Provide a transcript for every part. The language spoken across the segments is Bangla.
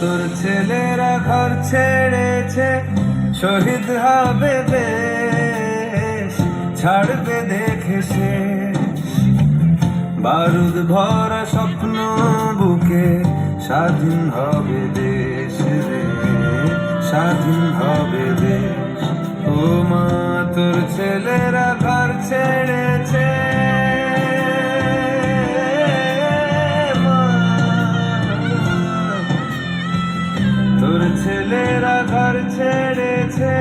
তোর ছেলেরা ঘর ছেড়েছে, শহীদ হবে বেশ, ছাড়বে দেখে শেষ। বারুদ ভরা স্বপ্ন বুকে, স্বাধীন হবে দেশ রে, স্বাধীন হবে দেশ। ও মা তোর ছেলেরা ঘর ছেড়েছে, তোর ছেলেরা ঘর ছেড়েছে,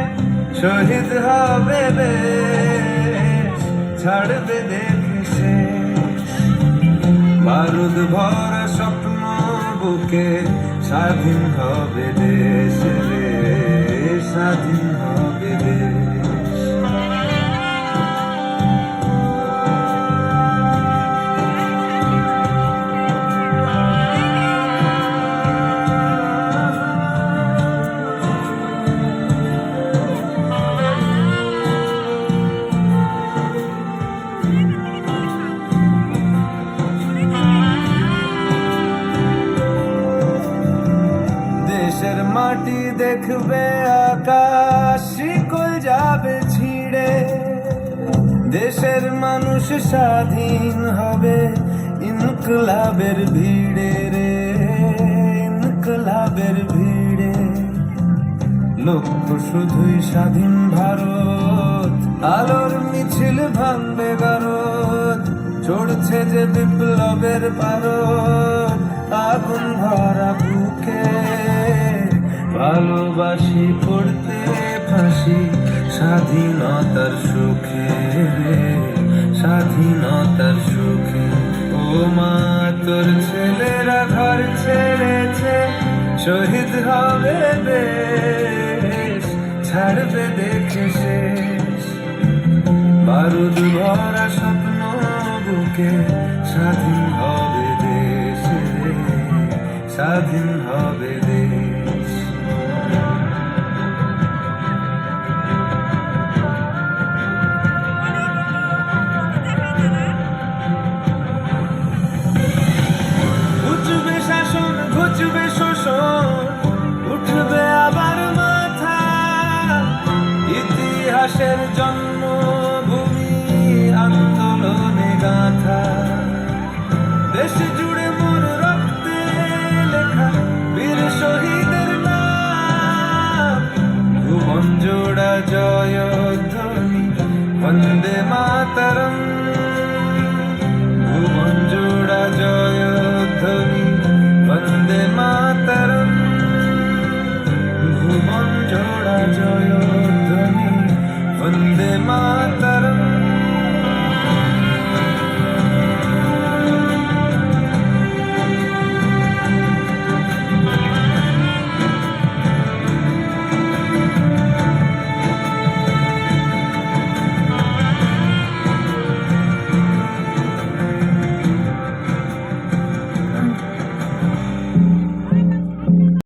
শহীদ হবে বেশ, ছাড়বে দেখে শেষ। বারুদ ভরা স্বপ্ন বুকে, স্বাধীন হবে দেশ রে, স্বাধীন হবে দেশ। দেশের মাটি দেখবে আকাশ, শিকল যাবে ছিঁড়ে। দেশের মানুষ স্বাধীন হবে ইনকলাবের ভিড়ে রে, ইনকলাবের ভিড়ে। লক্ষ্য শুধুই স্বাধীন ভারত, আলোর মিছিল ভাঙবে গারদ। চড়ছে যে বিপ্লবের পারদ, আগুন ভরা বুকে, ভালোবাসি পড়তে ফাঁসি, স্বাধীনতার সুখে রে, স্বাধীনতার সুখে। ও মা তোর ছেলেরা ঘর ছেড়েছে, শহীদ হবে বেশ, ছাড়বে দেখে শেষ। বারুদ ভরা স্বপ্ন বুকে, স্বাধীন হবে দেশ রে, স্বাধীন হবে দেশ। ঘুচবে শাসন, ঘুচবে শোষণ, উঠবে আবার মাথা। ইতিহাসের জন্মভূমি, আন্দোলনে গাথা। দেশ জুড়ে মোর রক্তে লেখা বীর শহীদের নাম। ভুবন জোড়া জয়ধ্বনি, বন্দে মাতরম। ভুবন জোড়া জয়ধ্বনি, বন্দে মাতরম। ভুবন জোড়া জয়ধ্বনি, বন্দে মাতরম।